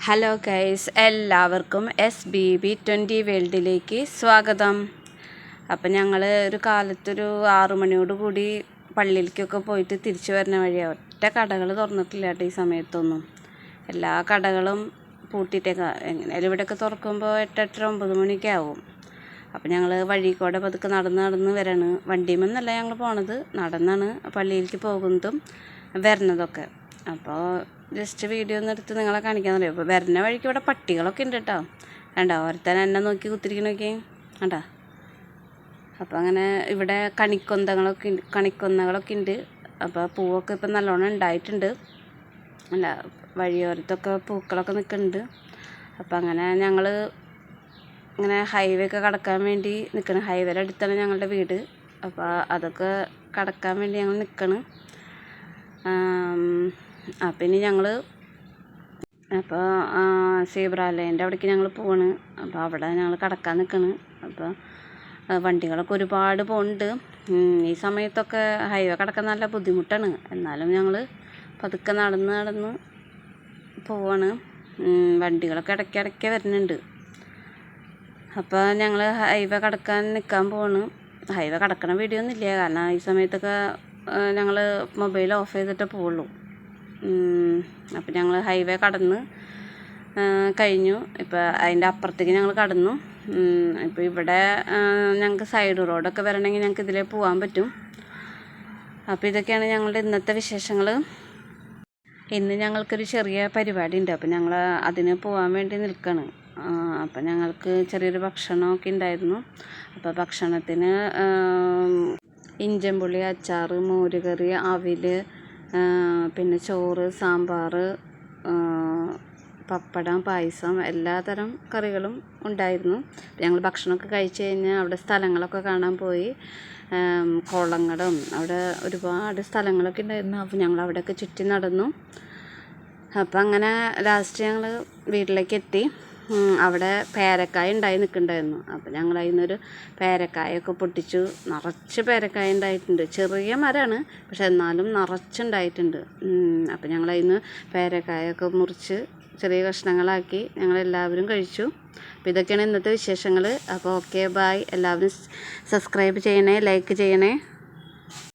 Hello guys, എല്ലാവർക്കും SBB20 വേൾഡിലേക്ക് സ്വാഗതം. അപ്പം ഞങ്ങൾ ഒരു കാലത്തൊരു 6 മണിയോട് കൂടി പള്ളിയിലേക്കൊക്കെ പോയിട്ട് തിരിച്ചു വരുന്ന വഴിയാണ്. ഒറ്റ കടകൾ തുറന്നിട്ടില്ല കേട്ടോ ഈ സമയത്തൊന്നും. എല്ലാ കടകളും പൂട്ടിയിട്ടേക്കാം. എങ്ങനെയാലും ഇവിടെയൊക്കെ തുറക്കുമ്പോൾ 8, 8, 9 മണിയൊക്കെ ആവും. അപ്പം ഞങ്ങൾ വഴി കൂടെ പതുക്കെ നടന്ന് വരാണ്. വണ്ടിയുമെന്നല്ല ഞങ്ങൾ പോണത്, നടന്നാണ് പള്ളിയിലേക്ക് പോകുന്നതും വരുന്നതൊക്കെ. അപ്പോൾ ജസ്റ്റ് വീഡിയോ ഒന്ന് എടുത്ത് നിങ്ങളെ കാണിക്കാൻ അറിയാം. അപ്പോൾ വരുന്ന വഴിക്ക് ഇവിടെ പട്ടികളൊക്കെ ഉണ്ട് കേട്ടോ. കണ്ടോ, ഒരുത്തൻ എന്നെ നോക്കി കുത്തിരിക്കണൊക്കെ കണ്ടോ. അപ്പോൾ അങ്ങനെ ഇവിടെ കണിക്കൊന്നകളൊക്കെ ഉണ്ട്. അപ്പോൾ പൂവൊക്കെ ഇപ്പം നല്ലോണം ഉണ്ടായിട്ടുണ്ട്. അല്ല, വഴിയോരത്തൊക്കെ പൂക്കളൊക്കെ നിൽക്കുന്നുണ്ട്. അപ്പോൾ അങ്ങനെ ഞങ്ങൾ ഇങ്ങനെ ഹൈവേ ഒക്കെ കടക്കാൻ വേണ്ടി നിൽക്കണം. ഹൈവേയുടെ അടുത്താണ് ഞങ്ങളുടെ വീട്. അപ്പോൾ അതൊക്കെ കടക്കാൻ വേണ്ടി ഞങ്ങൾ നിൽക്കണം. അപ്പം ഇനി ഞങ്ങൾ സീബ്രാലയൻ്റെ അവിടേക്ക് ഞങ്ങൾ പോവാണ്. അപ്പോൾ അവിടെ ഞങ്ങൾ കടക്കാൻ നിൽക്കണം. അപ്പോൾ വണ്ടികളൊക്കെ ഒരുപാട് പോകുന്നുണ്ട്. ഈ സമയത്തൊക്കെ ഹൈവേ കടക്കാൻ നല്ല ബുദ്ധിമുട്ടാണ്. എന്നാലും ഞങ്ങൾ പതുക്കെ നടന്ന് പോവാണ്. വണ്ടികളൊക്കെ ഇടയ്ക്കിടയ്ക്ക് വരുന്നുണ്ട്. അപ്പോൾ ഞങ്ങൾ ഹൈവേ കടക്കാൻ നിൽക്കാൻ പോവാണ്. ഹൈവേ കടക്കണ വീഡിയോ ഒന്നും ഇല്ല, കാരണം ഈ സമയത്തൊക്കെ ഞങ്ങൾ മൊബൈൽ ഓഫ് ചെയ്തിട്ടേ പോവുള്ളൂ. അപ്പം ഞങ്ങൾ ഹൈവേ കടന്ന് കഴിഞ്ഞു. ഇപ്പോൾ അതിൻ്റെ അപ്പുറത്തേക്ക് ഞങ്ങൾ കടന്നു. ഇപ്പോൾ ഇവിടെ ഞങ്ങൾക്ക് സൈഡ് റോഡൊക്കെ വരണമെങ്കിൽ ഞങ്ങൾക്ക് ഇതിലേ പോകാൻ പറ്റും. അപ്പോൾ ഇതൊക്കെയാണ് ഞങ്ങളുടെ ഇന്നത്തെ വിശേഷങ്ങൾ. ഇന്ന് ഞങ്ങൾക്കൊരു ചെറിയ പരിപാടി ഉണ്ട്. അപ്പോൾ ഞങ്ങൾ അതിന് പോകാൻ വേണ്ടി നിൽക്കുകയാണ്. അപ്പം ഞങ്ങൾക്ക് ചെറിയൊരു ഭക്ഷണമൊക്കെ ഉണ്ടായിരുന്നു. അപ്പോൾ ഭക്ഷണത്തിന് ഇഞ്ചമ്പുളി അച്ചാർ, മോരുകറി, അവിൽ, പിന്നെ ചോറ്, സാമ്പാർ, പപ്പടം, പായസം, എല്ലാതരം കറികളും ഉണ്ടായിരുന്നു. ഞങ്ങൾ ഭക്ഷണമൊക്കെ കഴിച്ച് കഴിഞ്ഞാൽ അവിടെ സ്ഥലങ്ങളൊക്കെ കാണാൻ പോയി. കുളങ്ങളും അവിടെ ഒരുപാട് സ്ഥലങ്ങളൊക്കെ ഉണ്ടായിരുന്നു. അപ്പോൾ ഞങ്ങൾ അവിടെയൊക്കെ ചുറ്റി നടന്നു. അപ്പം അങ്ങനെ ലാസ്റ്റ് ഞങ്ങൾ വീട്ടിലേക്ക് എത്തി. അവിടെ പേരക്കായ ഉണ്ടായി നിൽക്കുന്നുണ്ടായിരുന്നു. അപ്പോൾ ഞങ്ങൾ അതിൽ നിന്നൊരു പേരക്കായൊക്കെ പൊട്ടിച്ചു. നിറച്ച് പേരക്കായ ഉണ്ടായിട്ടുണ്ട്. ചെറിയ മരമാണ്, പക്ഷെ എന്നാലും നിറച്ചുണ്ടായിട്ടുണ്ട്. അപ്പോൾ ഞങ്ങൾ അതിൽ നിന്ന് പേരക്കായൊക്കെ മുറിച്ച് ചെറിയ കഷ്ണങ്ങളാക്കി ഞങ്ങളെല്ലാവരും കഴിച്ചു. അപ്പോൾ ഇതൊക്കെയാണ് ഇന്നത്തെ വിശേഷങ്ങൾ. അപ്പോൾ ഓക്കെ, ബായ്. എല്ലാവരും സബ്സ്ക്രൈബ് ചെയ്യണേ, ലൈക്ക് ചെയ്യണേ.